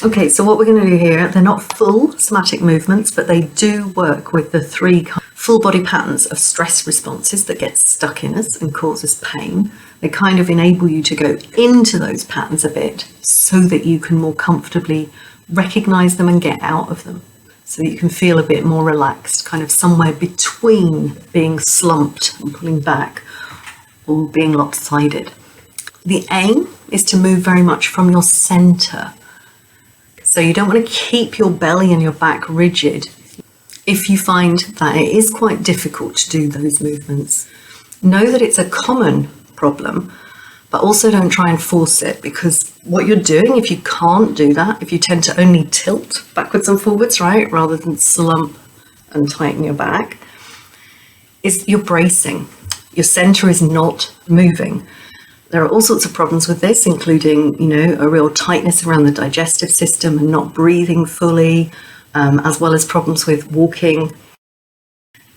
Okay, so what we're going to do here, they're not full somatic movements, but they do work with the three full body patterns of stress responses that get stuck in us and cause us pain. They kind of enable you to go into those patterns a bit so that you can more comfortably recognize them and get out of them, so that you can feel a bit more relaxed, kind of somewhere between being slumped and pulling back or being lopsided. The aim is to move very much from your center. So you don't want to keep your belly and your back rigid. If you find that it is quite difficult to do those movements, know that it's a common problem, but also don't try and force it, because what you're doing, if you can't do that, if you tend to only tilt backwards and forwards, right, rather than slump and tighten your back, is you're bracing. Your center is not moving. There are all sorts of problems with this, including, a real tightness around the digestive system and not breathing fully, as well as problems with walking,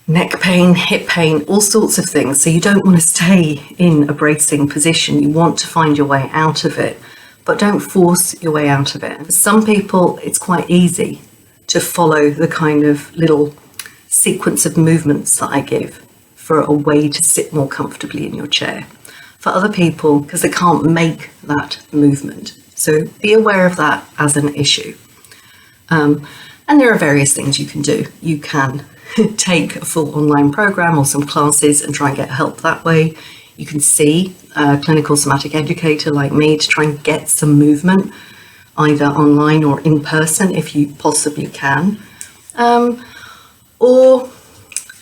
neck pain, hip pain, all sorts of things. So you don't want to stay in a bracing position. You want to find your way out of it, but don't force your way out of it. For some people, it's quite easy to follow the kind of little sequence of movements that I give for a way to sit more comfortably in your chair. For other people, because they can't make that movement. So be aware of that as an issue. And there are various things you can do. You can take a full online program or some classes and try and get help that way. You can see a clinical somatic educator like me to try and get some movement, either online or in person if you possibly can. Or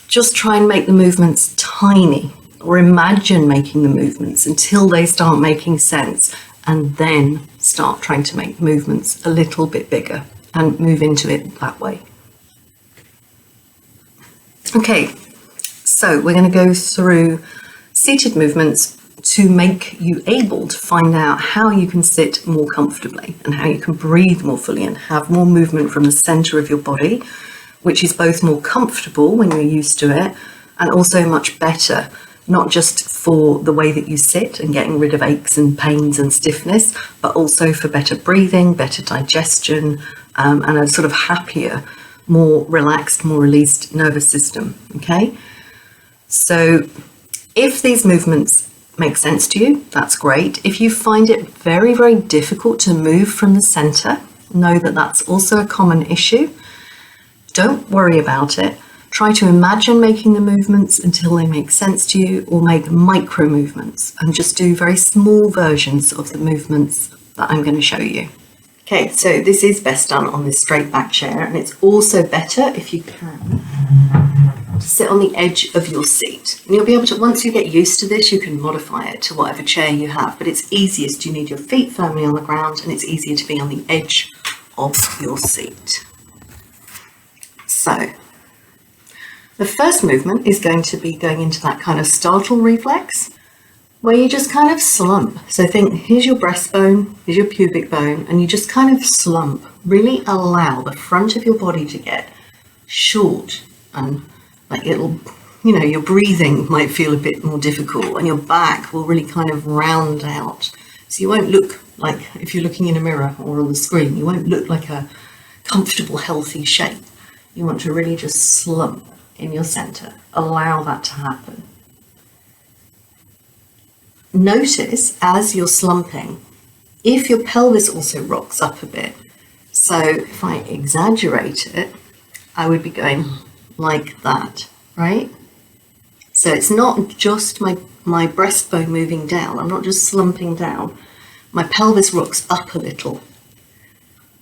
just try and make the movements tiny, or imagine making the movements until they start making sense, and then start trying to make movements a little bit bigger and move into it that way. Okay, so we're going to go through seated movements to make you able to find out how you can sit more comfortably and how you can breathe more fully and have more movement from the center of your body, which is both more comfortable when you're used to it and also much better, not just for the way that you sit and getting rid of aches and pains and stiffness, but also for better breathing, better digestion, and a sort of happier, more relaxed, more released nervous system, okay? So if these movements make sense to you, that's great. If you find it very, very difficult to move from the center, know that that's also a common issue. Don't worry about it. Try to imagine making the movements until they make sense to you, or make micro movements and just do very small versions of the movements that I'm going to show you. Okay, so this is best done on this straight back chair, and it's also better if you can to sit on the edge of your seat. And you'll be able to, once you get used to this, you can modify it to whatever chair you have, but it's easiest, you need your feet firmly on the ground, and it's easier to be on the edge of your seat. So the first movement is going to be going into that kind of startle reflex, where you just kind of slump. So think, here's your breastbone, here's your pubic bone, and you just kind of slump. Really allow the front of your body to get short, and like it'll, your breathing might feel a bit more difficult, and your back will really kind of round out. So you won't look like, if you're looking in a mirror or on the screen, you won't look like a comfortable, healthy shape. You want to really just slump in your center. Allow that to happen. Notice as you're slumping, if your pelvis also rocks up a bit. So if I exaggerate it, I would be going like that, right? So it's not just my breastbone moving down. I'm not just slumping down. My pelvis rocks up a little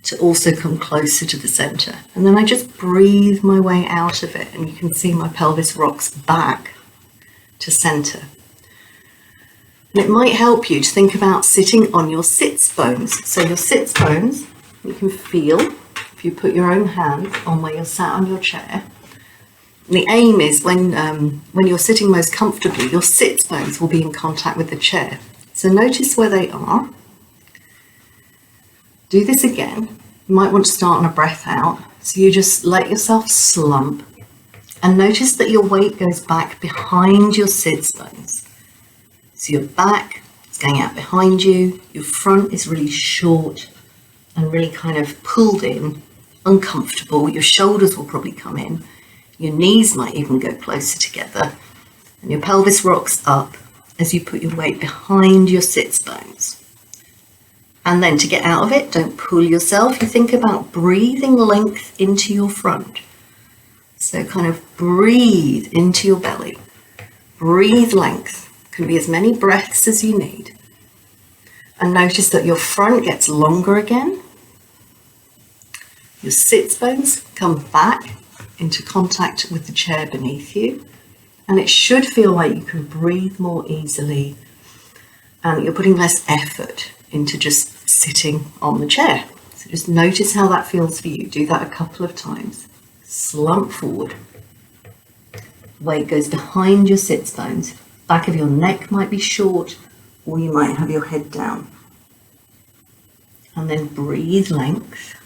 to also come closer to the center. And then I just breathe my way out of it, and you can see my pelvis rocks back to center. And it might help you to think about sitting on your sits bones. So your sits bones, you can feel, if you put your own hand on where you're sat on your chair. And the aim is when you're sitting most comfortably, your sits bones will be in contact with the chair. So notice where they are. Do this again. You might want to start on a breath out. So you just let yourself slump, and notice that your weight goes back behind your sits bones. So your back is going out behind you, your front is really short, and really kind of pulled in, uncomfortable. Your shoulders will probably come in. Your knees might even go closer together. And your pelvis rocks up as you put your weight behind your sits bones. And then to get out of it, don't pull yourself. You think about breathing length into your front. So kind of breathe into your belly. Breathe length. Can be as many breaths as you need. And notice that your front gets longer again. Your sits bones come back into contact with the chair beneath you. And it should feel like you can breathe more easily and you're putting less effort into just sitting on the chair. So just notice how that feels for you. Do that a couple of times. Slump forward. Weight goes behind your sits bones. Back of your neck might be short, or you might have your head down. And then breathe length.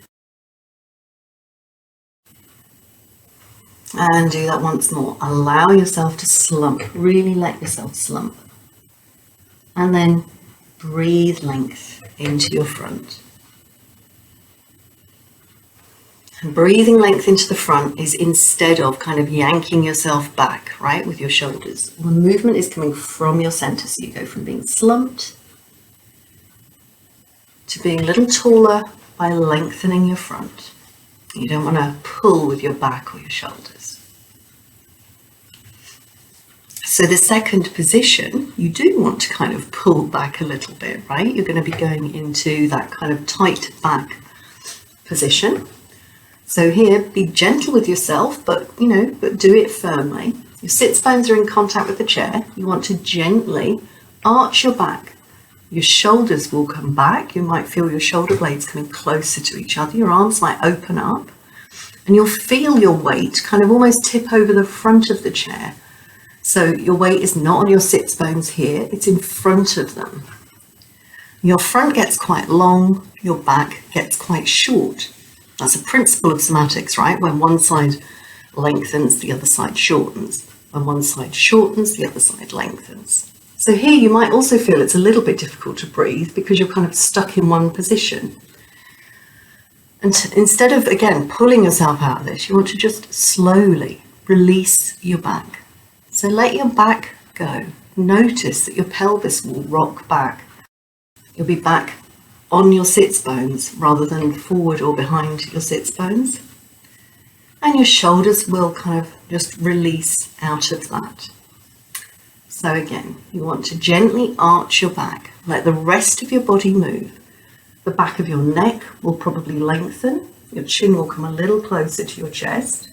And do that once more. Allow yourself to slump. Really let yourself slump. And then breathe length into your front. And breathing length into the front is instead of kind of yanking yourself back, right, with your shoulders. The movement is coming from your center. So you go from being slumped to being a little taller by lengthening your front. You don't want to pull with your back or your shoulders. So the second position, you do want to kind of pull back a little bit, right? You're going to be going into that kind of tight back position. So here, be gentle with yourself, but do it firmly. Your sits bones are in contact with the chair. You want to gently arch your back. Your shoulders will come back. You might feel your shoulder blades coming closer to each other. Your arms might open up. And you'll feel your weight kind of almost tip over the front of the chair. So your weight is not on your sits bones here. It's in front of them. Your front gets quite long. Your back gets quite short. That's a principle of somatics, right? When one side lengthens, the other side shortens. When one side shortens, the other side lengthens. So here you might also feel it's a little bit difficult to breathe because you're kind of stuck in one position. And instead of, again, pulling yourself out of this, you want to just slowly release your back. So let your back go. Notice that your pelvis will rock back. You'll be back on your sits bones rather than forward or behind your sits bones. And your shoulders will kind of just release out of that. So again, you want to gently arch your back. Let the rest of your body move. The back of your neck will probably lengthen. Your chin will come a little closer to your chest.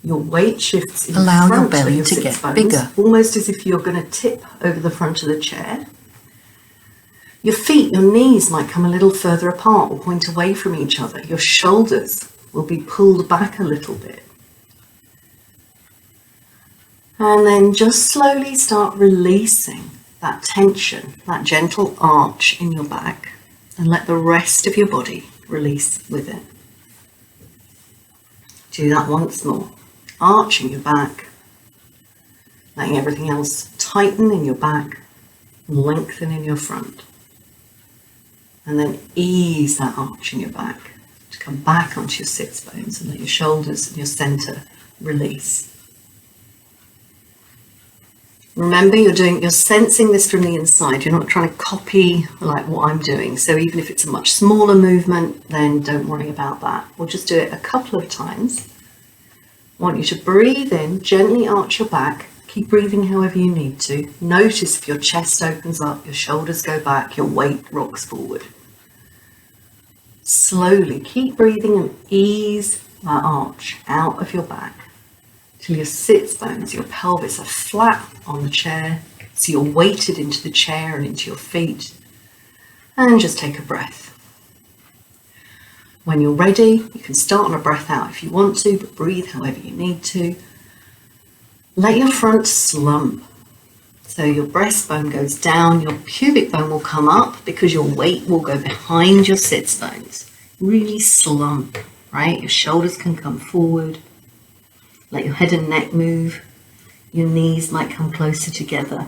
Your weight shifts in Allow front your belly of your to sits get bones, bigger. almost as if you're going to tip over the front of the chair. Your feet, your knees might come a little further apart or point away from each other. Your shoulders will be pulled back a little bit. And then just slowly start releasing that tension, that gentle arch in your back, and let the rest of your body release with it. Do that once more. Arching your back, letting everything else tighten in your back, and lengthen in your front. And then ease that arch in your back to come back onto your sits bones and let your shoulders and your center release. Remember, you're sensing this from the inside. You're not trying to copy like what I'm doing. So even if it's a much smaller movement, then don't worry about that. We'll just do it a couple of times. I want you to breathe in, gently arch your back. Keep breathing however you need to. Notice if your chest opens up, your shoulders go back, your weight rocks forward. Slowly keep breathing and ease that arch out of your back till your sits bones, your pelvis are flat on the chair, so you're weighted into the chair and into your feet. And just take a breath. When you're ready, you can start on a breath out if you want to, but breathe however you need to. Let your front slump. So your breastbone goes down, your pubic bone will come up because your weight will go behind your sits bones. Really slump, right? Your shoulders can come forward. Let your head and neck move. Your knees might come closer together.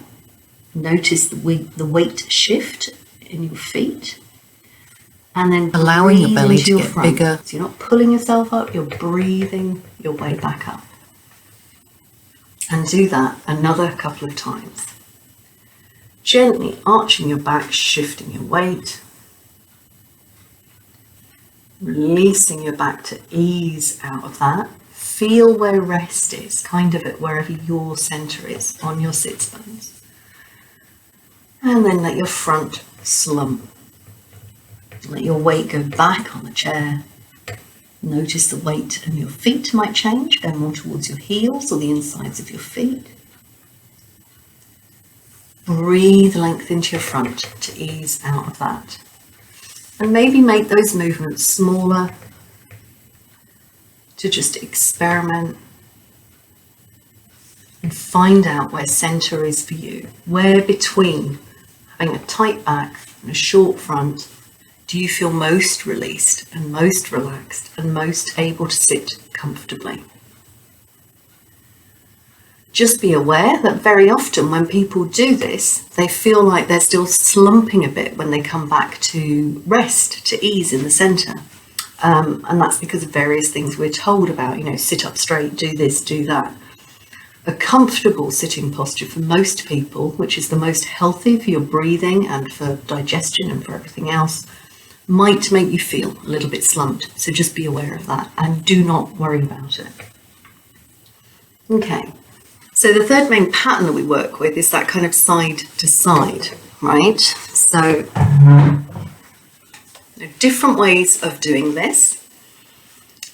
Notice the weight shift in your feet. And then allowing your belly into to your get front. bigger. So you're not pulling yourself up, you're breathing your way back up. And do that another couple of times. Gently arching your back, shifting your weight. Releasing your back to ease out of that. Feel where rest is, kind of at wherever your center is on your sits bones. And then let your front slump. Let your weight go back on the chair. Notice the weight of your feet might change, go more towards your heels or the insides of your feet. Breathe length into your front to ease out of that. And maybe make those movements smaller to just experiment and find out where center is for you. Where between having a tight back and a short front do you feel most released and most relaxed and most able to sit comfortably? Just be aware that very often when people do this, they feel like they're still slumping a bit when they come back to rest, to ease in the center. And that's because of various things we're told about, sit up straight, do this, do that. A comfortable sitting posture for most people, which is the most healthy for your breathing and for digestion and for everything else, might make you feel a little bit slumped. So just be aware of that and do not worry about it. Okay. So the third main pattern that we work with is that kind of side to side, right? So there are different ways of doing this.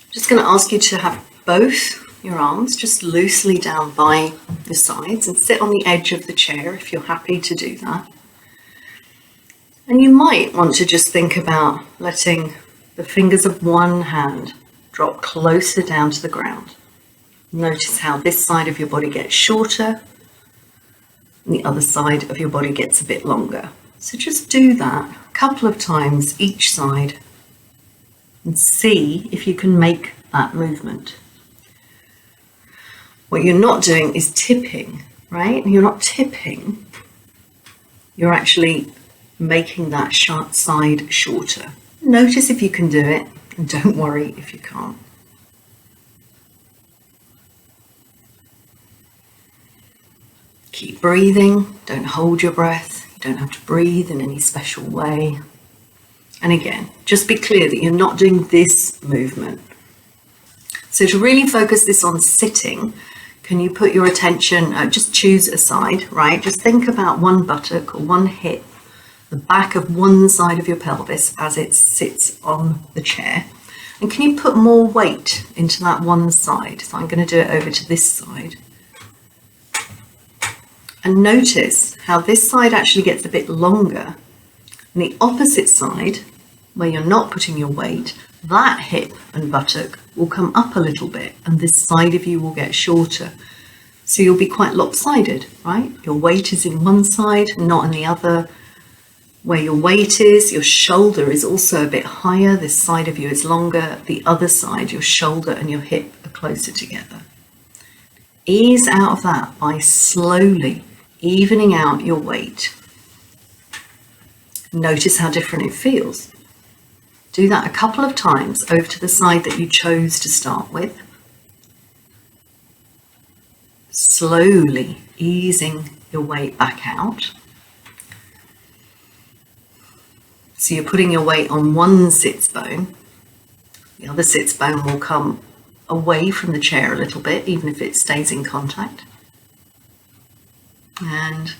I'm just going to ask you to have both your arms just loosely down by the sides and sit on the edge of the chair if you're happy to do that. And you might want to just think about letting the fingers of one hand drop closer down to the ground. Notice how this side of your body gets shorter and the other side of your body gets a bit longer. So just do that a couple of times each side and see if you can make that movement. What you're not doing is tipping, right? You're not tipping. You're actually making that side shorter. Notice if you can do it and don't worry if you can't. Keep breathing, don't hold your breath, you don't have to breathe in any special way. And again, just be clear that you're not doing this movement. So to really focus this on sitting, can you put your attention, just choose a side, right? Just think about one buttock or one hip, the back of one side of your pelvis as it sits on the chair. And can you put more weight into that one side? So I'm going to do it over to this side. And notice how this side actually gets a bit longer. And the opposite side, where you're not putting your weight, that hip and buttock will come up a little bit and this side of you will get shorter. So you'll be quite lopsided, right? Your weight is in one side, not in the other. Where your weight is, your shoulder is also a bit higher. This side of you is longer. The other side, your shoulder and your hip are closer together. Ease out of that by slowly evening out your weight. Notice how different it feels. Do that a couple of times over to the side that you chose to start with. Slowly easing your weight back out. So you're putting your weight on one sits bone. The other sits bone will come away from the chair a little bit, even if it stays in contact. And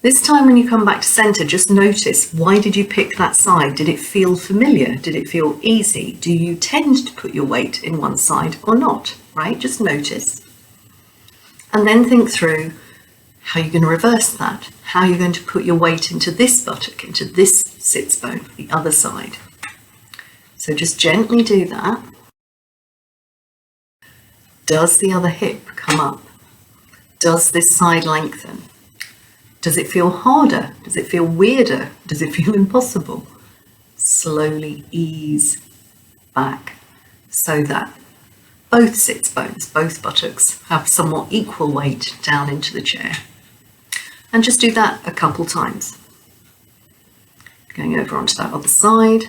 this time when you come back to center, just notice, why did you pick that side? Did it feel familiar? Did it feel easy? Do you tend to put your weight in one side or not, right? Just notice. And then think through how you're going to reverse that, how you're going to put your weight into this buttock, into this sits bone, the other side. So just gently do that. Does the other hip come up? Does this side lengthen? Does it feel harder? Does it feel weirder? Does it feel impossible? Slowly ease back so that both sits bones, both buttocks, have somewhat equal weight down into the chair. And just do that a couple times. Going over onto that other side.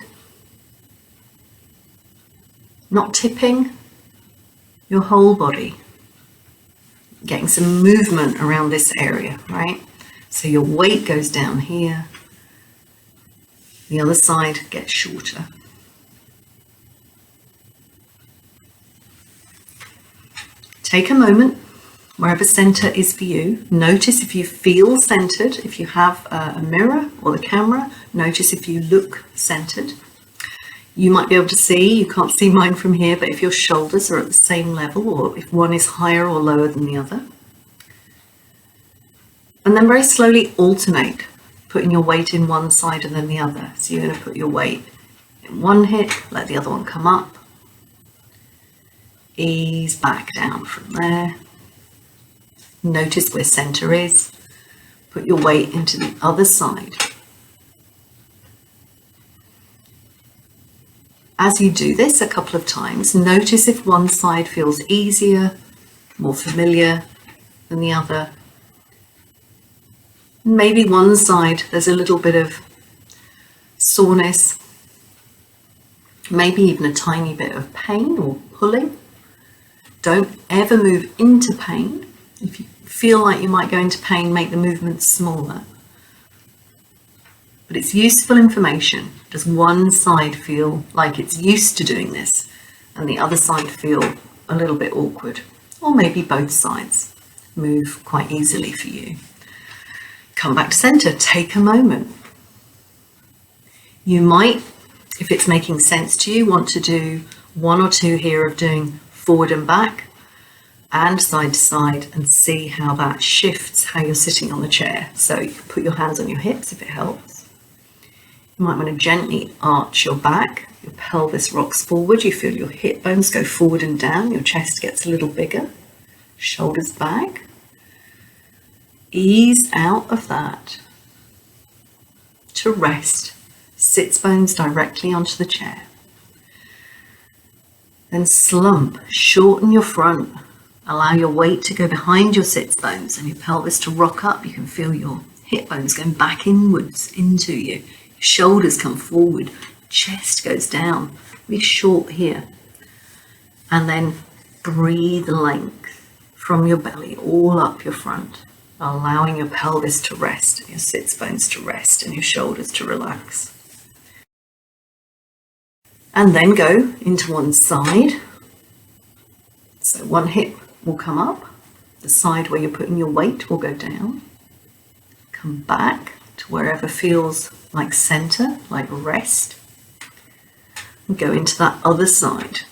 Not tipping your whole body. Getting some movement around this area, right? So your weight goes down here. The other side gets shorter. Take a moment, wherever center is for you. Notice if you feel centered. If you have a mirror or the camera, notice if you look centered. You might be able to see, you can't see mine from here, but if your shoulders are at the same level or if one is higher or lower than the other. And then very slowly alternate, putting your weight in one side and then the other. So you're going to put your weight in one hip, let the other one come up. Ease back down from there. Notice where center is. Put your weight into the other side. As you do this a couple of times, notice if one side feels easier, more familiar than the other. Maybe one side there's a little bit of soreness, maybe even a tiny bit of pain or pulling. Don't ever move into pain. If you feel like you might go into pain, make the movement smaller. But it's useful information. Does one side feel like it's used to doing this and the other side feel a little bit awkward? Or maybe both sides move quite easily for you. Come back to center, take a moment. You might, if it's making sense to you, want to do one or two here of doing forward and back and side to side and see how that shifts how you're sitting on the chair. So you can put your hands on your hips if it helps. You might want to gently arch your back, your pelvis rocks forward, you feel your hip bones go forward and down, your chest gets a little bigger, shoulders back. Ease out of that to rest, sits bones directly onto the chair. Then slump, shorten your front, allow your weight to go behind your sits bones and your pelvis to rock up. You can feel your hip bones going back inwards into you. Shoulders come forward, chest goes down, be short here. And then breathe length from your belly all up your front, allowing your pelvis to rest, your sits bones to rest, and your shoulders to relax. And then go into one side. So one hip will come up, the side where you're putting your weight will go down. Come back to wherever feels like center, like rest, and go into that other side.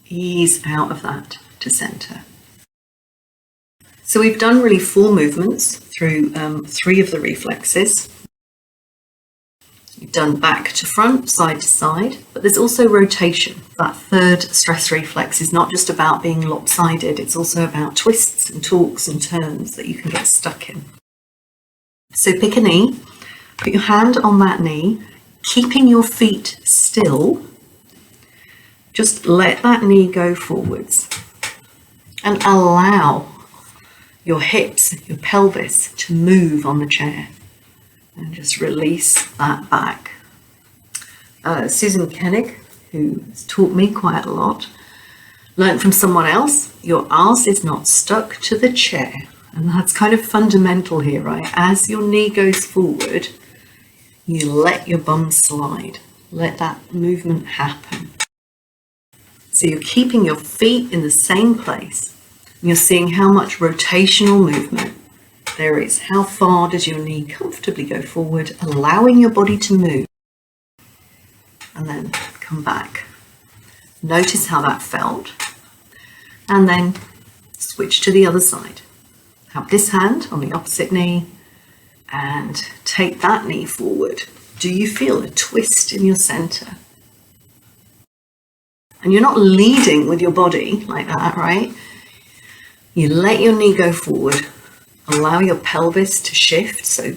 Ease out of that to center. So we've done really 4 movements through 3 of the reflexes. We've done back to front, side to side, but there's also rotation. That third stress reflex is not just about being lopsided, it's also about twists and torques and turns that you can get stuck in. So pick a knee, put your hand on that knee, keeping your feet still. Just let that knee go forwards and allow your hips, your pelvis to move on the chair. And just release that back. Susan Koenig, who has taught me quite a lot, learned from someone else, your arse is not stuck to the chair. And that's kind of fundamental here, right? As your knee goes forward, you let your bum slide. Let that movement happen. So you're keeping your feet in the same place. And you're seeing how much rotational movement there is. How far does your knee comfortably go forward, allowing your body to move? And then come back. Notice how that felt. And then switch to the other side. Have this hand on the opposite knee and take that knee forward. Do you feel a twist in your center? And you're not leading with your body like that, right? You let your knee go forward. Allow your pelvis to shift, so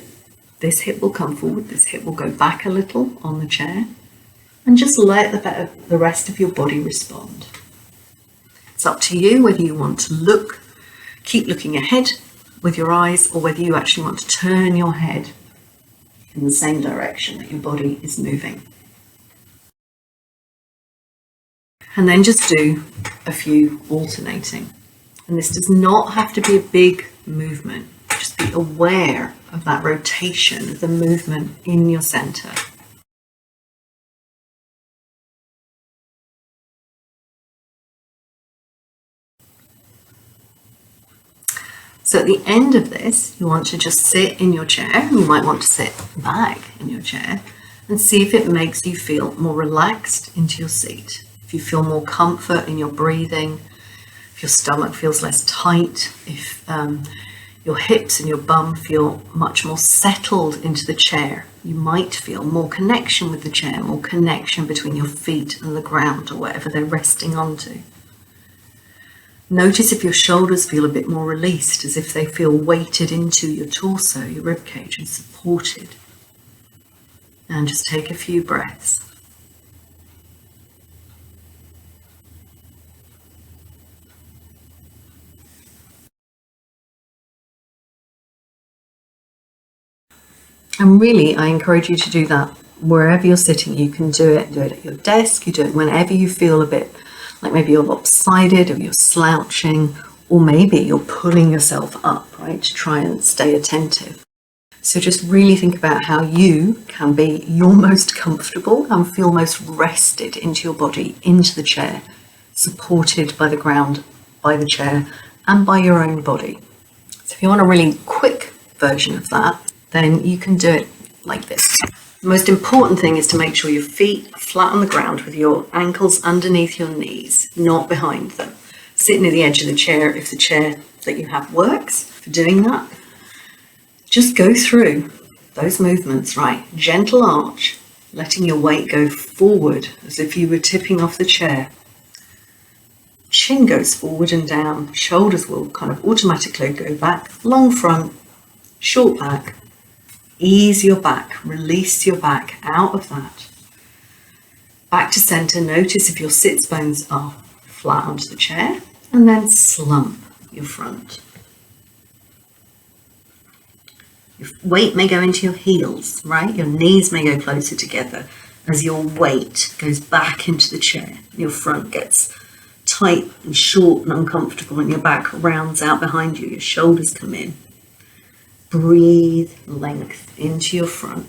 this hip will come forward, this hip will go back a little on the chair, and just let the rest of your body respond. It's up to you whether you want to keep looking ahead with your eyes, or whether you actually want to turn your head in the same direction that your body is moving. And then just do a few alternating. And this does not have to be a big movement. Just be aware of that rotation, the movement in your center. So at the end of this, you want to just sit in your chair. You might want to sit back in your chair and see if it makes you feel more relaxed into your seat. If you feel more comfort in your breathing, if your stomach feels less tight, if your hips and your bum feel much more settled into the chair, you might feel more connection with the chair, more connection between your feet and the ground or whatever they're resting onto. Notice if your shoulders feel a bit more released, as if they feel weighted into your torso, your ribcage, and supported. And just take a few breaths. And really, I encourage you to do that wherever you're sitting. You can do it at your desk, you do it whenever you feel a bit like maybe you're lopsided or you're slouching, or maybe you're pulling yourself up, right, to try and stay attentive. So just really think about how you can be your most comfortable and feel most rested into your body, into the chair, supported by the ground, by the chair, and by your own body. So if you want a really quick version of that, then you can do it like this. The most important thing is to make sure your feet are flat on the ground with your ankles underneath your knees, not behind them. Sit near the edge of the chair if the chair that you have works for doing that. Just go through those movements, right? Gentle arch, letting your weight go forward as if you were tipping off the chair. Chin goes forward and down, shoulders will kind of automatically go back, long front, short back. Ease your back, release your back out of that. Back to center, notice if your sits bones are flat onto the chair, and then slump your front. Your weight may go into your heels, right? Your knees may go closer together as your weight goes back into the chair. Your front gets tight and short and uncomfortable, and your back rounds out behind you. Your shoulders come in. Breathe length into your front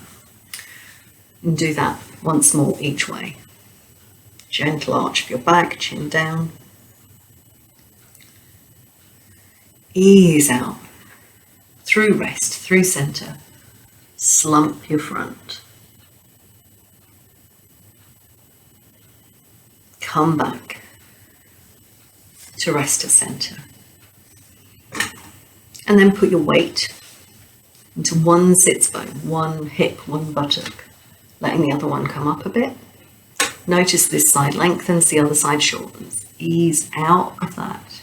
and do that once more each way. Gentle arch of your back, chin down. Ease out through rest, through center. Slump your front. Come back to rest at center. And then put your weight into one sits bone, one hip, one buttock, letting the other one come up a bit. Notice this side lengthens, the other side shortens. Ease out of that.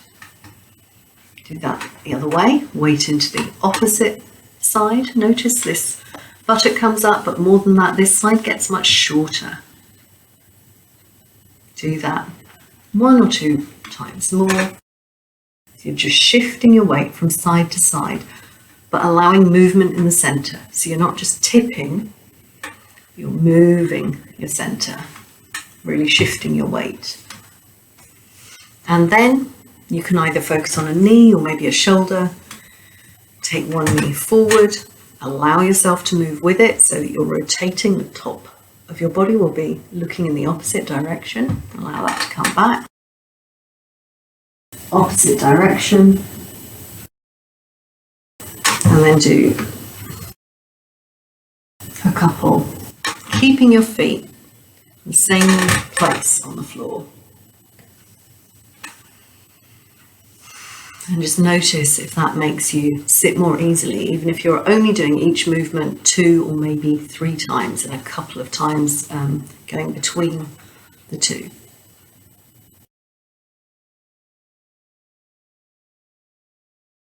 Do that the other way. Weight into the opposite side. Notice this buttock comes up, but more than that, this side gets much shorter. Do that 1 or 2 times more. So you're just shifting your weight from side to side, but allowing movement in the center. So you're not just tipping, you're moving your center, really shifting your weight. And then you can either focus on a knee or maybe a shoulder. Take one knee forward, allow yourself to move with it so that you're rotating. The top of your body will be looking in the opposite direction. Allow that to come back. Opposite direction. And then do a couple, keeping your feet in the same place on the floor. And just notice if that makes you sit more easily, even if you're only doing each movement 2 or maybe 3 times and a couple of times going between the 2.